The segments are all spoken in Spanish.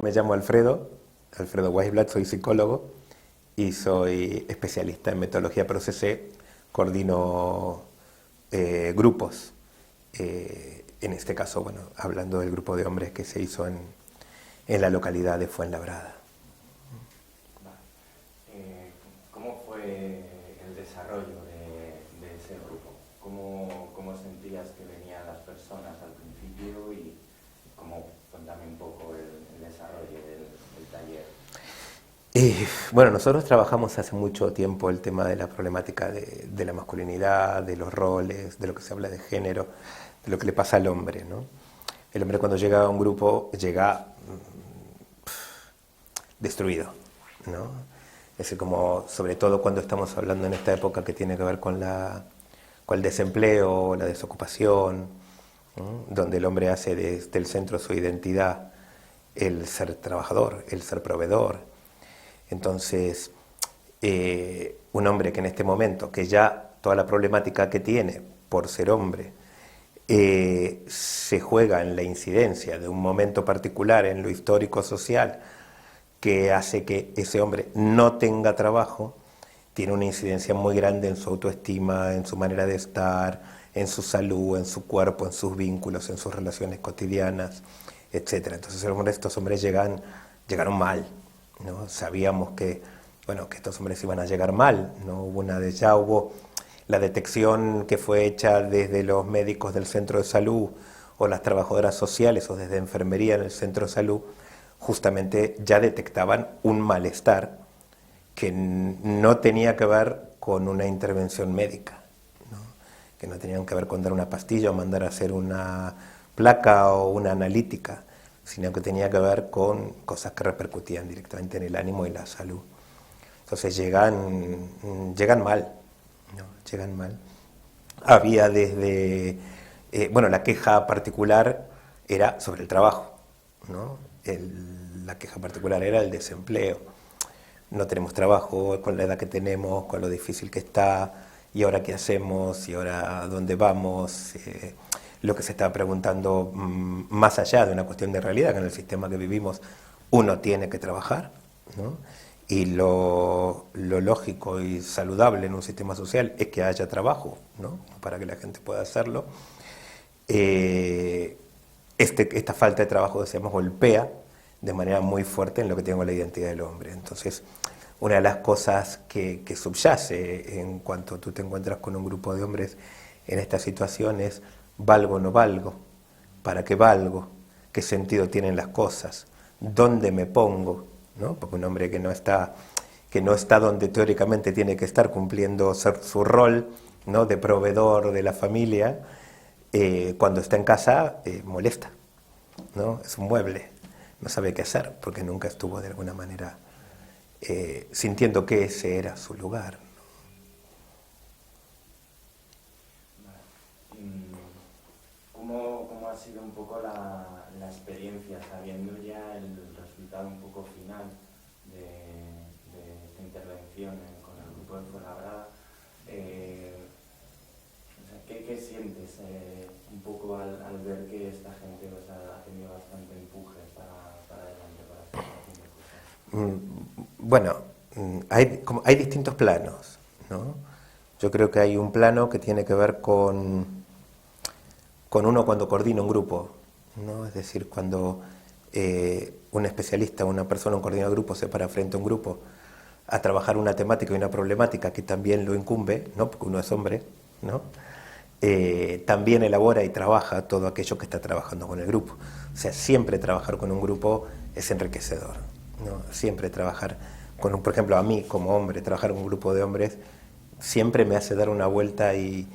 Me llamo Alfredo Weisblatt, soy psicólogo y soy especialista en metodología procesé, coordino grupos, en este caso, bueno, hablando del grupo de hombres que se hizo en la localidad de Fuenlabrada. ¿Cómo fue el desarrollo de ese grupo? ¿Cómo sentías que venían las personas al principio y cuéntame un poco el desarrollo del taller? Bueno, nosotros trabajamos hace mucho tiempo el tema de la problemática de la masculinidad, de los roles, de lo que se habla de género, de lo que le pasa al hombre, ¿no? El hombre cuando llega a un grupo llega destruido, ¿no? Es decir, como sobre todo cuando estamos hablando en esta época que tiene que ver con el desempleo, la desocupación, ¿no? Donde el hombre hace desde el centro de su identidad el ser trabajador, el ser proveedor. Entonces, un hombre que en este momento, que ya toda la problemática que tiene por ser hombre, se juega en la incidencia de un momento particular en lo histórico social que hace que ese hombre no tenga trabajo, tiene una incidencia muy grande en su autoestima, en su manera de estar, en su salud, en su cuerpo, en sus vínculos, en sus relaciones cotidianas, etc. Entonces estos hombres llegaron mal, ¿no? Sabíamos que, bueno, que estos hombres iban a llegar mal, ¿no? Ya hubo la detección que fue hecha desde los médicos del centro de salud o las trabajadoras sociales o desde enfermería en el centro de salud, justamente ya detectaban un malestar que no tenía que ver con una intervención médica, ¿no? Que no tenían que ver con dar una pastilla o mandar a hacer una placa o una analítica, sino que tenía que ver con cosas que repercutían directamente en el ánimo y la salud. Entonces llegan mal, ¿no? Llegan mal. Había bueno, la queja particular era sobre el trabajo, ¿no? La queja particular era el desempleo. No tenemos trabajo con la edad que tenemos, con lo difícil que está, y ahora qué hacemos, y ahora dónde vamos. Lo que se estaba preguntando, más allá de una cuestión de realidad, que en el sistema que vivimos uno tiene que trabajar, ¿no? Y lo lógico y saludable en un sistema social es que haya trabajo, ¿no? Para que la gente pueda hacerlo. Esta falta de trabajo, decíamos, golpea de manera muy fuerte en lo que tengo la identidad del hombre. Entonces, una de las cosas que subyace en cuanto tú te encuentras con un grupo de hombres en esta situación es: ¿valgo o no valgo? ¿Para qué valgo? ¿Qué sentido tienen las cosas? ¿Dónde me pongo? ¿No? Porque un hombre que no está donde teóricamente tiene que estar cumpliendo su rol, ¿no? De proveedor de la familia, cuando está en casa molesta, ¿no? Es un mueble, no sabe qué hacer porque nunca estuvo de alguna manera sintiendo que ese era su lugar. ¿Cómo ha sido un poco la experiencia, sabiendo ya el resultado un poco final de esta intervención con el grupo de Fuenlabrada? ¿Qué sientes un poco al ver que esta gente ha tenido bastante empuje para adelante, para seguir haciendo cosas? Bueno, hay distintos planos, ¿no? Yo creo que hay un plano que tiene que ver con uno cuando coordina un grupo, ¿no? Es decir, cuando un especialista, una persona, un coordinador de grupo se para frente a un grupo a trabajar una temática y una problemática que también lo incumbe, ¿no? Porque uno es hombre, ¿no? También elabora y trabaja todo aquello que está trabajando con el grupo. O sea, siempre trabajar con un grupo es enriquecedor, ¿no? Siempre trabajar por ejemplo, a mí como hombre, trabajar con un grupo de hombres siempre me hace dar una vuelta y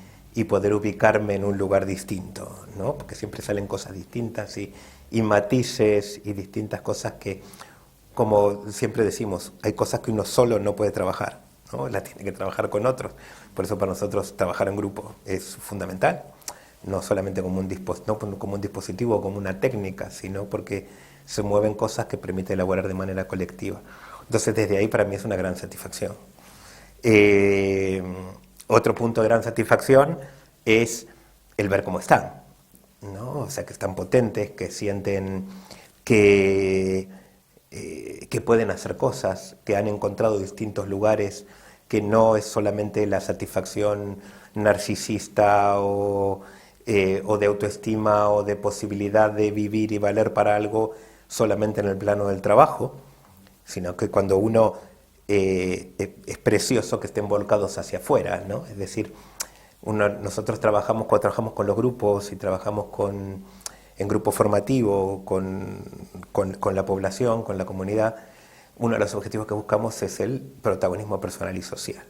poder ubicarme en un lugar distinto, ¿no? Porque siempre salen cosas distintas y matices y distintas cosas que, como siempre decimos, hay cosas que uno solo no puede trabajar, ¿no? Las tiene que trabajar con otros. Por eso para nosotros trabajar en grupo es fundamental, no solamente como no como un dispositivo o como una técnica, sino porque se mueven cosas que permiten elaborar de manera colectiva. Entonces desde ahí para mí es una gran satisfacción. Otro punto de gran satisfacción es el ver cómo están, ¿no? O sea, que están potentes, que sienten que que pueden hacer cosas, que han encontrado distintos lugares, que no es solamente la satisfacción narcisista o de autoestima o de posibilidad de vivir y valer para algo solamente en el plano del trabajo, sino que cuando uno es precioso que estén volcados hacia afuera, ¿no? Es decir, nosotros cuando trabajamos con los grupos y trabajamos en grupo formativo, con la población, con la comunidad, uno de los objetivos que buscamos es el protagonismo personal y social.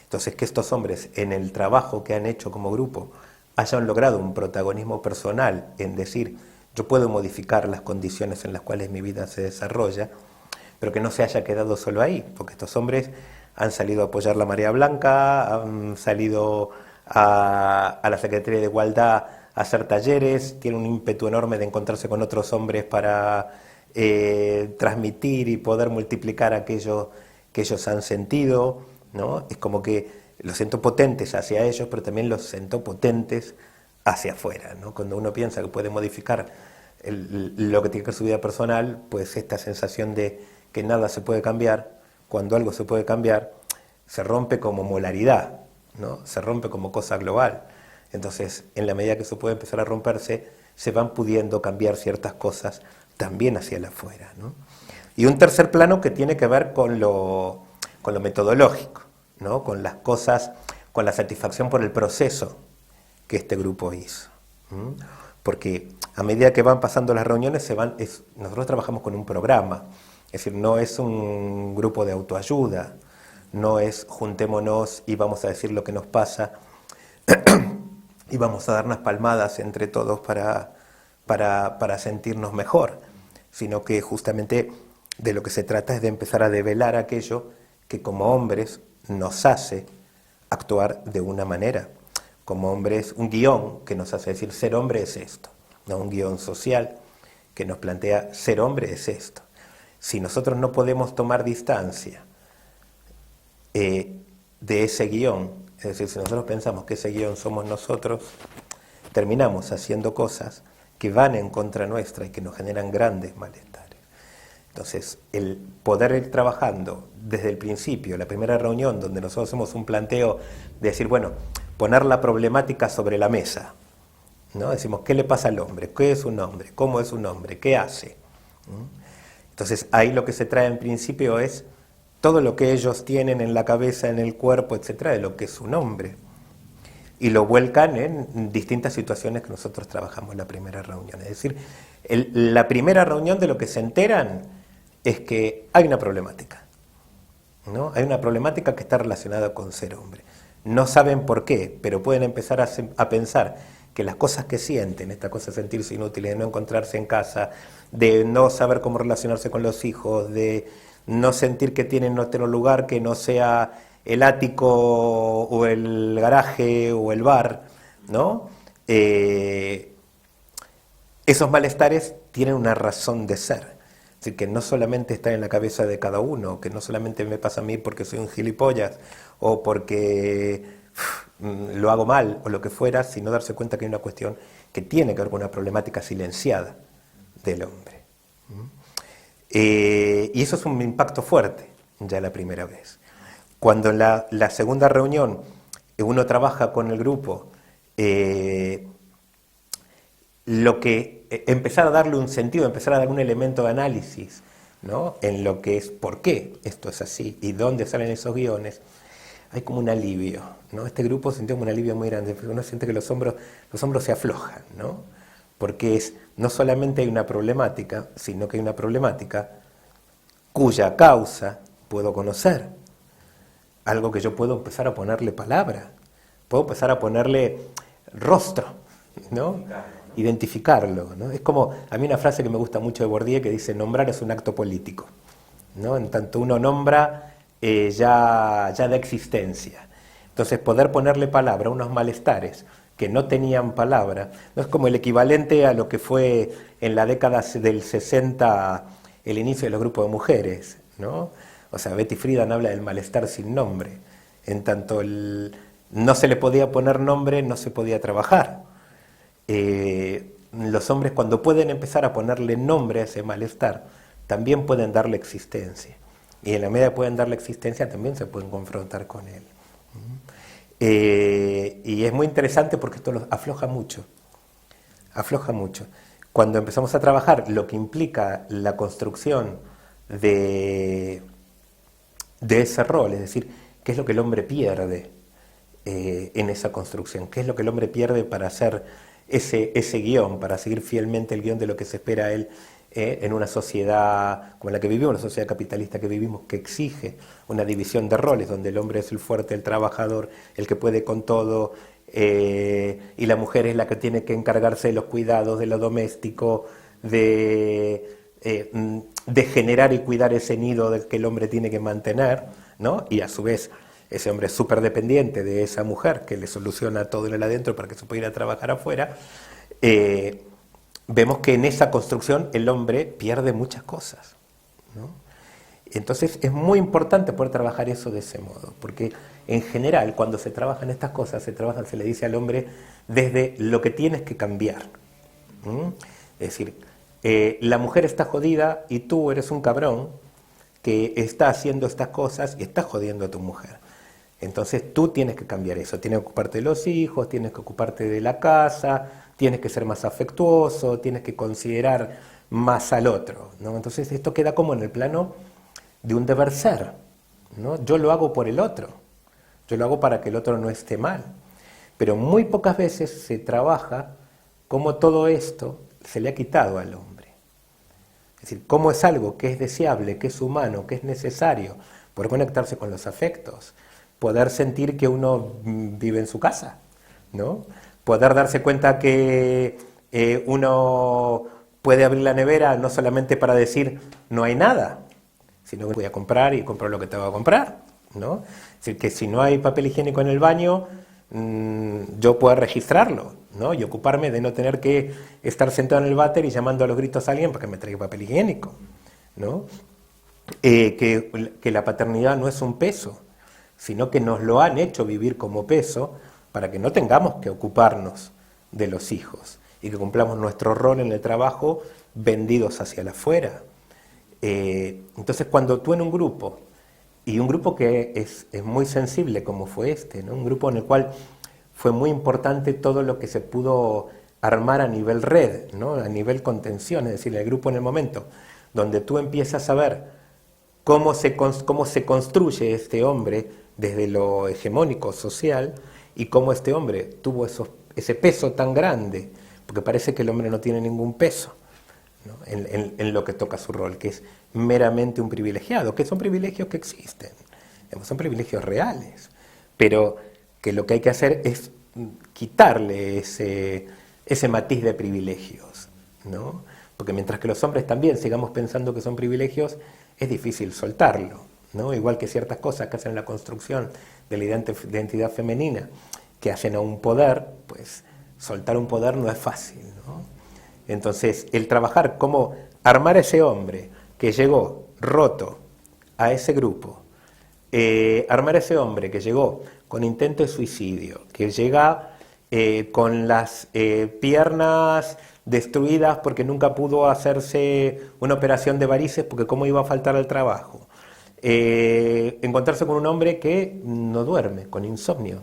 Entonces, que estos hombres en el trabajo que han hecho como grupo hayan logrado un protagonismo personal en decir, yo puedo modificar las condiciones en las cuales mi vida se desarrolla, pero que no se haya quedado solo ahí, porque estos hombres han salido a apoyar la Marea Blanca, han salido a la Secretaría de Igualdad a hacer talleres, tienen un ímpetu enorme de encontrarse con otros hombres para transmitir y poder multiplicar aquello que ellos han sentido, ¿no? Es como que los siento potentes hacia ellos, pero también los siento potentes hacia afuera, ¿no? Cuando uno piensa que puede modificar lo que tiene que ver su vida personal, pues esta sensación de que nada se puede cambiar, cuando algo se puede cambiar, se rompe como molaridad, ¿no? Se rompe como cosa global. Entonces, en la medida que eso puede empezar a romperse, se van pudiendo cambiar ciertas cosas también hacia el afuera, ¿no? Y un tercer plano que tiene que ver con lo metodológico, ¿no? Con las cosas, con la satisfacción por el proceso que este grupo hizo. Porque a medida que van pasando las reuniones, nosotros trabajamos con un programa, es decir, no es un grupo de autoayuda, no es juntémonos y vamos a decir lo que nos pasa y vamos a darnos palmadas entre todos para sentirnos mejor, sino que justamente de lo que se trata es de empezar a develar aquello que como hombres nos hace actuar de una manera. Como hombres, un guión que nos hace decir ser hombre es esto, no un guión social que nos plantea ser hombre es esto. Si nosotros no podemos tomar distancia de ese guión, es decir, si nosotros pensamos que ese guión somos nosotros, terminamos haciendo cosas que van en contra nuestra y que nos generan grandes malestares. Entonces, el poder ir trabajando desde el principio, la primera reunión donde nosotros hacemos un planteo de decir, bueno, poner la problemática sobre la mesa, ¿no? Decimos, ¿qué le pasa al hombre? ¿Qué es un hombre? ¿Cómo es un hombre? ¿Qué hace? Entonces, ahí lo que se trae en principio es todo lo que ellos tienen en la cabeza, en el cuerpo, etcétera, de lo que es un hombre. Y lo vuelcan en distintas situaciones que nosotros trabajamos en la primera reunión. Es decir, la primera reunión de lo que se enteran es que hay una problemática, ¿no? Hay una problemática que está relacionada con ser hombre. No saben por qué, pero pueden empezar a pensar que las cosas que sienten, esta cosa de sentirse inútiles, de no encontrarse en casa, de no saber cómo relacionarse con los hijos, de no sentir que tienen otro lugar que no sea el ático o el garaje o el bar, ¿no? Esos malestares tienen una razón de ser. Es decir, que no solamente está en la cabeza de cada uno, que no solamente me pasa a mí porque soy un gilipollas o porque lo hago mal o lo que fuera, sino darse cuenta que hay una cuestión que tiene que ver con una problemática silenciada del hombre. Y eso es un impacto fuerte ya la primera vez. Cuando en la segunda reunión uno trabaja con el grupo, lo que empezar a darle un sentido, empezar a dar un elemento de análisis, ¿no? En lo que es por qué esto es así y dónde salen esos guiones, hay como un alivio, ¿no? Este grupo sintió como un alivio muy grande, porque uno siente que los hombros se aflojan, ¿no? Porque no solamente hay una problemática, sino que hay una problemática cuya causa puedo conocer, algo que yo puedo empezar a ponerle palabra, puedo empezar a ponerle rostro, ¿no? Identificarlo, ¿no? Es como, a mí una frase que me gusta mucho de Bourdieu que dice, nombrar es un acto político, ¿no? En tanto uno nombra, ya da existencia. Entonces poder ponerle palabra a unos malestares que no tenían palabra, no es como el equivalente a lo que fue en la década del 60 el inicio de los grupos de mujeres, ¿no? O sea, Betty Friedan habla del malestar sin nombre. En tanto no se le podía poner nombre, no se podía trabajar. Los hombres cuando pueden empezar a ponerle nombre a ese malestar, también pueden darle existencia. Y en la medida que pueden darle existencia, también se pueden confrontar con él. Y es muy interesante porque esto los afloja mucho. Afloja mucho. Cuando empezamos a trabajar lo que implica la construcción de ese rol, es decir, qué es lo que el hombre pierde en esa construcción, qué es lo que el hombre pierde para hacer ese guión, para seguir fielmente el guión de lo que se espera a él en una sociedad como la que vivimos, una sociedad capitalista que vivimos, que exige una división de roles, donde el hombre es el fuerte, el trabajador, el que puede con todo, y la mujer es la que tiene que encargarse de los cuidados, de lo doméstico, de generar y cuidar ese nido del que el hombre tiene que mantener, ¿no? Y a su vez ese hombre es súper dependiente de esa mujer que le soluciona todo en el adentro para que se pueda ir a trabajar afuera. Vemos que en esa construcción el hombre pierde muchas cosas, ¿no? Entonces es muy importante poder trabajar eso de ese modo, porque en general cuando se trabajan estas cosas, se le dice al hombre desde lo que tienes que cambiar. Es decir, la mujer está jodida y tú eres un cabrón que está haciendo estas cosas y está jodiendo a tu mujer. Entonces tú tienes que cambiar eso, tienes que ocuparte de los hijos, tienes que ocuparte de la casa, tienes que ser más afectuoso, tienes que considerar más al otro, ¿no? Entonces esto queda como en el plano de un deber ser, ¿no? Yo lo hago por el otro, yo lo hago para que el otro no esté mal, pero muy pocas veces se trabaja cómo todo esto se le ha quitado al hombre. Es decir, cómo es algo que es deseable, que es humano, que es necesario, poder conectarse con los afectos, poder sentir que uno vive en su casa, ¿no? Poder darse cuenta que uno puede abrir la nevera no solamente para decir no hay nada, sino que voy a comprar y compro lo que tengo que comprar, ¿no? Es decir, que si no hay papel higiénico en el baño, yo puedo registrarlo, ¿no? Y ocuparme de no tener que estar sentado en el váter y llamando a los gritos a alguien para que me traiga papel higiénico, ¿no? Que la paternidad no es un peso, sino que nos lo han hecho vivir como peso para que no tengamos que ocuparnos de los hijos y que cumplamos nuestro rol en el trabajo vendidos hacia la afuera. Entonces cuando tú en un grupo, y un grupo que es muy sensible como fue este, ¿no? Un grupo en el cual fue muy importante todo lo que se pudo armar a nivel red, ¿no? A nivel contención, es decir, el grupo en el momento donde tú empiezas a ver cómo se construye este hombre desde lo hegemónico social y cómo este hombre tuvo ese peso tan grande, porque parece que el hombre no tiene ningún peso, ¿no? en lo que toca su rol, que es meramente un privilegiado, que son privilegios que existen, son privilegios reales, pero que lo que hay que hacer es quitarle ese matiz de privilegios, ¿no? Porque mientras que los hombres también sigamos pensando que son privilegios, es difícil soltarlo, ¿no? Igual que ciertas cosas que hacen la construcción de la identidad femenina, que hacen a un poder, pues soltar un poder no es fácil, ¿no? Entonces, el trabajar cómo armar a ese hombre que llegó roto a ese grupo, armar a ese hombre que llegó con intento de suicidio, que llega con las piernas destruidas porque nunca pudo hacerse una operación de varices porque cómo iba a faltar al trabajo, encontrarse con un hombre que no duerme, con insomnio,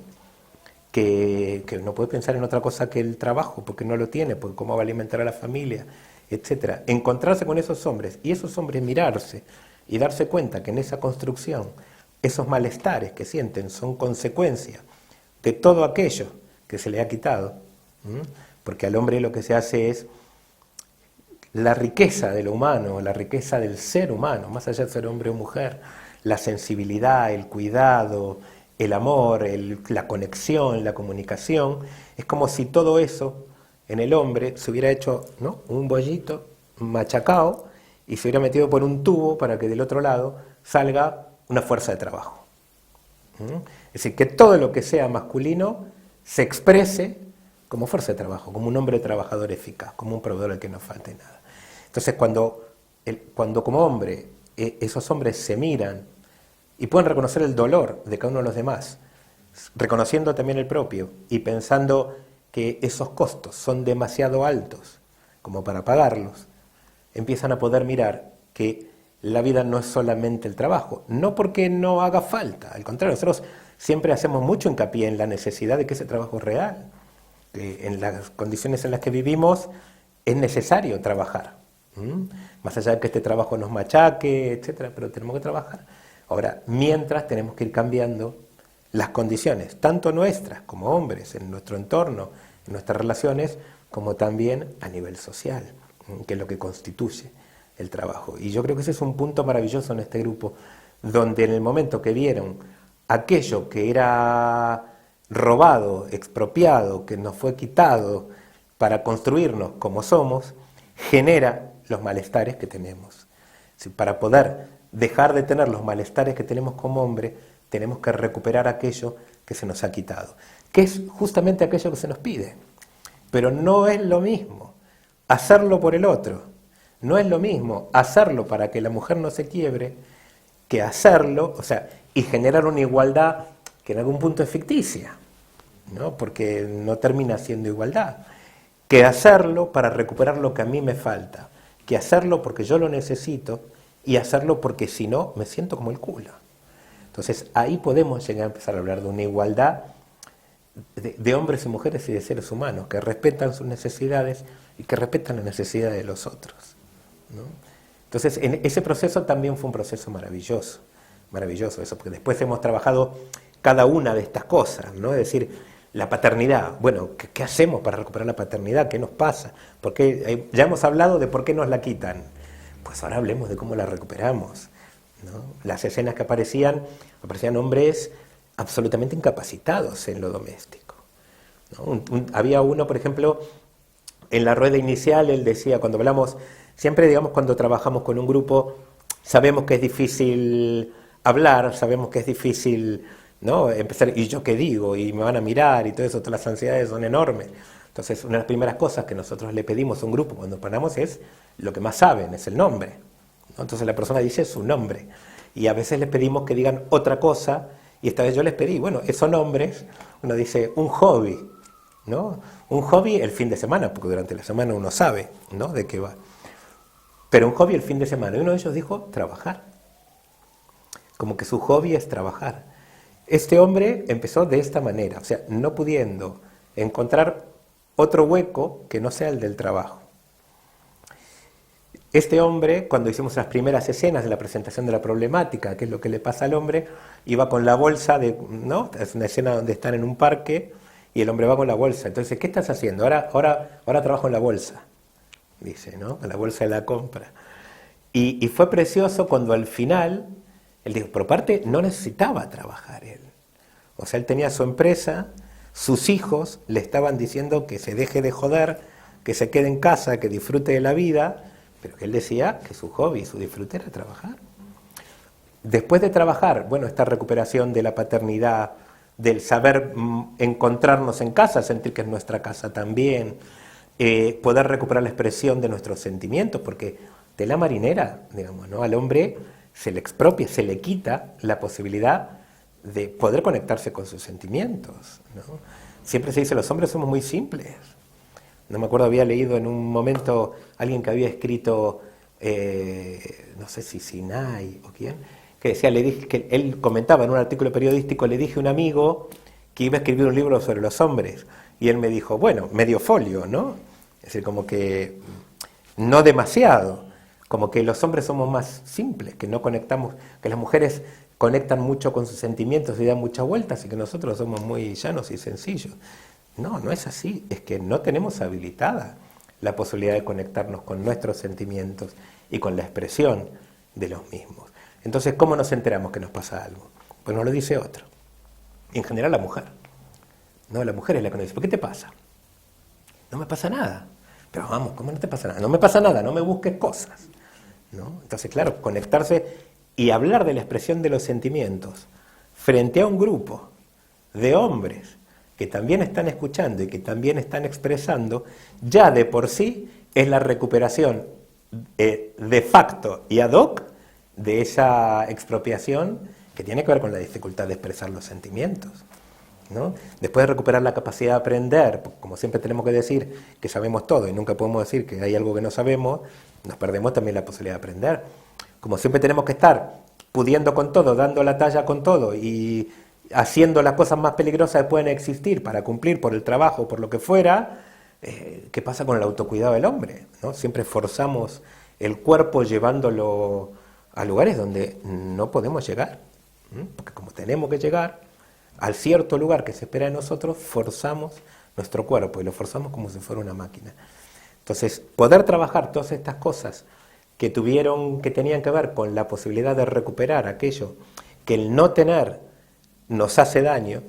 que no puede pensar en otra cosa que el trabajo porque no lo tiene, porque cómo va a alimentar a la familia, etcétera. Encontrarse con esos hombres y esos hombres mirarse y darse cuenta que en esa construcción esos malestares que sienten son consecuencia de todo aquello que se le ha quitado, porque al hombre lo que se hace es la riqueza de lo humano, la riqueza del ser humano, más allá de ser hombre o mujer, la sensibilidad, el cuidado, el amor, la conexión, la comunicación, es como si todo eso en el hombre se hubiera hecho, ¿no?, un bollito machacado y se hubiera metido por un tubo para que del otro lado salga una fuerza de trabajo. Es decir, que todo lo que sea masculino se exprese como fuerza de trabajo, como un hombre trabajador eficaz, como un proveedor al que no falte nada. Entonces, cuando como hombre esos hombres se miran y pueden reconocer el dolor de cada uno de los demás, reconociendo también el propio y pensando que esos costos son demasiado altos como para pagarlos, empiezan a poder mirar que la vida no es solamente el trabajo, no porque no haga falta, al contrario, nosotros siempre hacemos mucho hincapié en la necesidad de que ese trabajo es real, que en las condiciones en las que vivimos es necesario trabajar, más allá de que este trabajo nos machaque, etcétera, pero tenemos que trabajar. Ahora, mientras tenemos que ir cambiando las condiciones, tanto nuestras como hombres, en nuestro entorno, en nuestras relaciones, como también a nivel social, que es lo que constituye el trabajo. Y yo creo que ese es un punto maravilloso en este grupo, donde en el momento que vieron aquello que era robado, expropiado, que nos fue quitado para construirnos como somos, genera los malestares que tenemos. Para poder dejar de tener los malestares que tenemos como hombre, tenemos que recuperar aquello que se nos ha quitado, que es justamente aquello que se nos pide. Pero no es lo mismo hacerlo por el otro, no es lo mismo hacerlo para que la mujer no se quiebre, que hacerlo, o sea, y generar una igualdad que en algún punto es ficticia, ¿no? Porque no termina siendo igualdad, que hacerlo para recuperar lo que a mí me falta, que hacerlo porque yo lo necesito y hacerlo porque si no me siento como el culo. Entonces ahí podemos llegar a empezar a hablar de una igualdad de hombres y mujeres y de seres humanos que respetan sus necesidades y que respetan las necesidades de los otros, ¿no? Entonces en ese proceso también fue un proceso maravilloso, maravilloso eso, porque después hemos trabajado cada una de estas cosas, ¿no? Es decir, la paternidad, bueno, ¿qué hacemos para recuperar la paternidad? ¿Qué nos pasa? Porque ya hemos hablado de por qué nos la quitan, pues ahora hablemos de cómo la recuperamos, ¿no? Las escenas que aparecían hombres absolutamente incapacitados en lo doméstico, ¿no? Había uno, por ejemplo, en la rueda inicial, él decía, cuando hablamos, siempre digamos cuando trabajamos con un grupo, sabemos que es difícil hablar, sabemos que es difícil, ¿no? Empezar, ¿y yo qué digo? Y me van a mirar y todo eso, todas las ansiedades son enormes. Entonces, una de las primeras cosas que nosotros le pedimos a un grupo cuando paramos es lo que más saben, es el nombre, ¿no? Entonces la persona dice su nombre y a veces les pedimos que digan otra cosa y esta vez yo les pedí, bueno, esos nombres, uno dice un hobby, ¿no? Un hobby el fin de semana, porque durante la semana uno sabe, ¿no? De qué va. Pero un hobby el fin de semana, y uno de ellos dijo trabajar, como que su hobby es trabajar. Este hombre empezó de esta manera, o sea, no pudiendo encontrar otro hueco que no sea el del trabajo. Este hombre, cuando hicimos las primeras escenas de la presentación de la problemática, que es lo que le pasa al hombre, iba con la bolsa, ¿no? Es una escena donde están en un parque y el hombre va con la bolsa. Entonces, ¿qué estás haciendo? Ahora trabajo en la bolsa, dice, ¿no? En la bolsa de la compra. Y fue precioso cuando al final, él dijo, pero aparte no necesitaba trabajar él. O sea, él tenía su empresa, sus hijos le estaban diciendo que se deje de joder, que se quede en casa, que disfrute de la vida, pero que él decía que su hobby, su disfrute era trabajar. Después de trabajar, bueno, esta recuperación de la paternidad, del saber encontrarnos en casa, sentir que es nuestra casa también, poder recuperar la expresión de nuestros sentimientos, porque tela marinera, digamos, ¿no? Al hombre se le expropia, se le quita la posibilidad de poder conectarse con sus sentimientos, ¿no? Siempre se dice, los hombres somos muy simples. No me acuerdo, había leído en un momento alguien que había escrito, no sé si Sinai o quién, que decía, le dije, que él comentaba en un artículo periodístico, le dije a un amigo que iba a escribir un libro sobre los hombres, y él me dijo, bueno, medio folio, ¿no? Es decir, como que no demasiado, como que los hombres somos más simples, que no conectamos, que las mujeres conectan mucho con sus sentimientos y dan muchas vueltas, y que nosotros somos muy llanos y sencillos. No, no es así, es que no tenemos habilitada la posibilidad de conectarnos con nuestros sentimientos y con la expresión de los mismos. Entonces, ¿cómo nos enteramos que nos pasa algo? Pues nos lo dice otro. En general la mujer. No, la mujer es la que nos dice, ¿por qué te pasa? No me pasa nada. Pero vamos, ¿cómo no te pasa nada? No me pasa nada, no me busques cosas, ¿no? Entonces, claro, conectarse y hablar de la expresión de los sentimientos frente a un grupo de hombres que también están escuchando y que también están expresando, ya de por sí es la recuperación de facto y ad hoc de esa expropiación que tiene que ver con la dificultad de expresar los sentimientos, ¿no? Después de recuperar la capacidad de aprender, como siempre tenemos que decir que sabemos todo y nunca podemos decir que hay algo que no sabemos, nos perdemos también la posibilidad de aprender. Como siempre tenemos que estar pudiendo con todo, dando la talla con todo y haciendo las cosas más peligrosas que pueden existir para cumplir por el trabajo, por lo que fuera, ¿qué pasa con el autocuidado del hombre? ¿No? Siempre forzamos el cuerpo llevándolo a lugares donde no podemos llegar, porque como tenemos que llegar al cierto lugar que se espera de nosotros, forzamos nuestro cuerpo y lo forzamos como si fuera una máquina. Entonces, poder trabajar todas estas cosas que tenían que ver con la posibilidad de recuperar aquello que el no tener nos hace daño,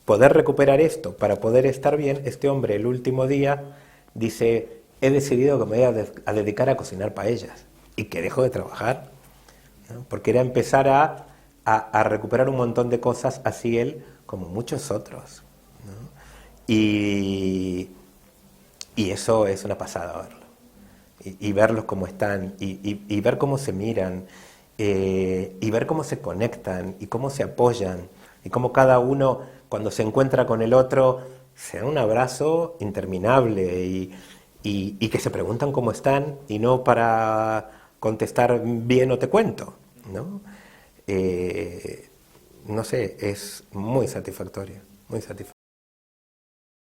poder recuperar esto para poder estar bien, este hombre el último día dice, he decidido que me voy a dedicar a cocinar paellas y que dejo de trabajar, ¿no? Porque era empezar a recuperar un montón de cosas, así él como muchos otros, ¿no? Y eso es una pasada verlo. Y verlos cómo están, y ver cómo se miran, y ver cómo se conectan, y cómo se apoyan, y cómo cada uno, cuando se encuentra con el otro, se da un abrazo interminable, y que se preguntan cómo están, y no para contestar bien o te cuento, ¿no? No sé, es muy satisfactorio, muy satisfactorio.